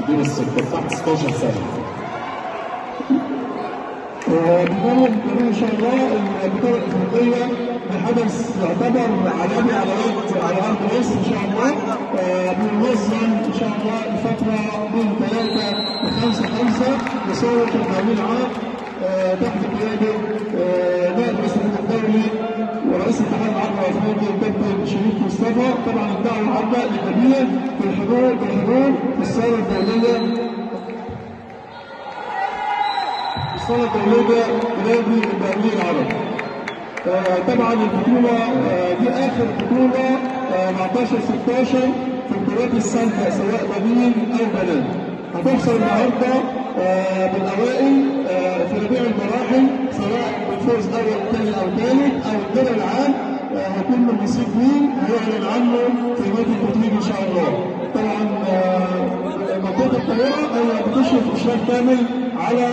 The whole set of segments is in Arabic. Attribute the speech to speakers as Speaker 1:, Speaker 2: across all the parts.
Speaker 1: دور ال 16 سنه.
Speaker 2: بنتمنى ان شاء الله البطوله الافريقيه بحدث يعتبر عالمي على ارض مصر ان شاء الله. بننظم ان شاء الله الفتره من 3 ل 5/5 لصالح التعليم العام تحت قياده نائب رئيس الدولي ورئيس الاتحاد العربي الافريقي الكابتن شريف مصطفى. طبعا الدعوه العامه للجميع بالحضور في الصاله الدوليه الصالة الدولية بنادي البرلين العربي. طبعا البطولة دي آخر بطولة 14/16 في الكرات الثالثة سواء بنين أو بنات. هتحصل النهارده بالأوائل في جميع المراحل سواء بالفوز أول ثاني أو ثالث أو الدور العام. هيكون من نصيب مين هيعلن عنه في نادي التتويج إن شاء الله. طبعا منطقة القاهرة بتشرف إشراف كامل على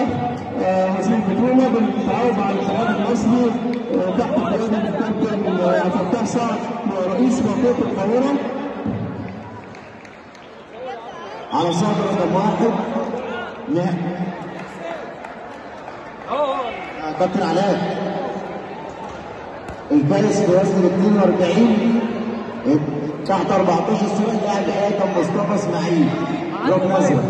Speaker 2: هذه البطولة بالتعاون مع الاتحاد المصري تحت قيادة الكابتن عبد الفتاح سعد رئيس منطقة القاهرة.
Speaker 1: على صعب رقم 1 كابتن علاء الفارس في وزن 42 تحت 14 سنة لاعب آدم مصطفى اسماعيل رقم أزرق.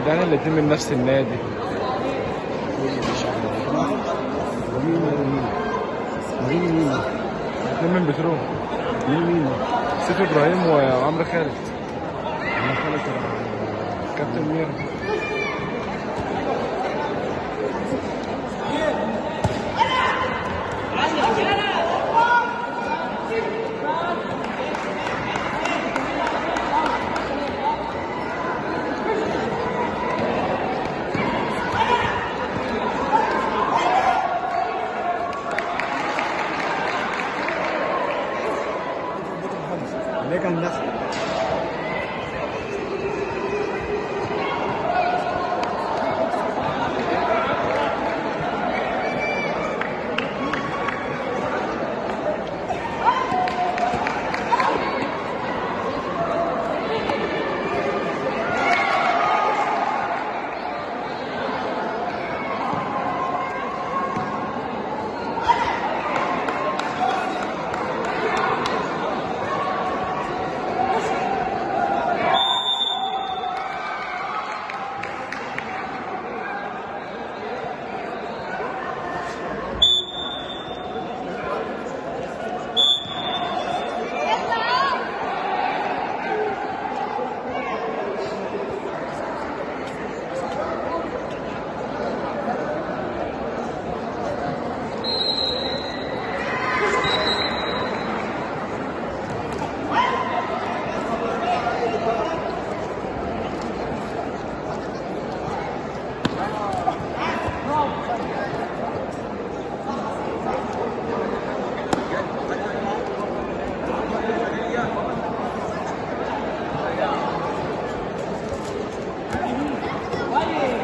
Speaker 3: ده انا الاتنين من نفس النادي.
Speaker 1: مين؟
Speaker 3: الاتنين من بترول.
Speaker 1: مين؟
Speaker 3: سيف ابراهيم وعمرو خالد. كابتن ميرا.
Speaker 1: ليه كان داخل؟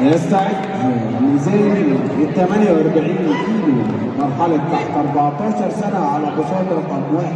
Speaker 4: يستعد ميزان ال 48 كيلو مرحلة تحت 14 سنة على بساط رقم 1.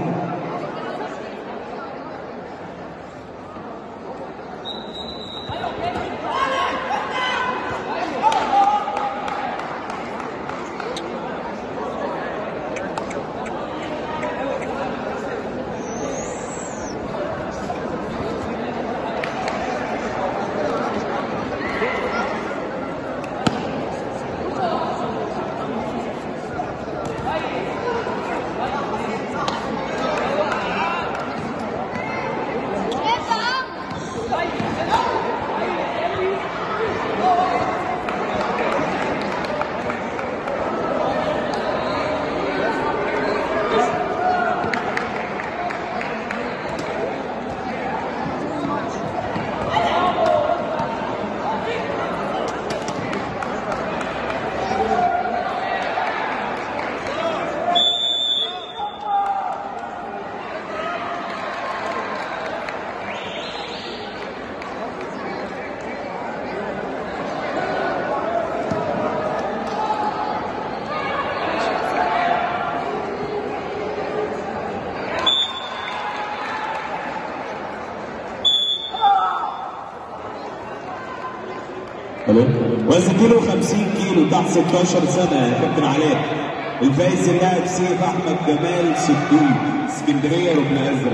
Speaker 1: الو وزن 52 كيلو تحت 16 سنه يا كابتن علاء. الفايز اللاعب سيف احمد جمال صدوق اسكندريه ركن ازرق.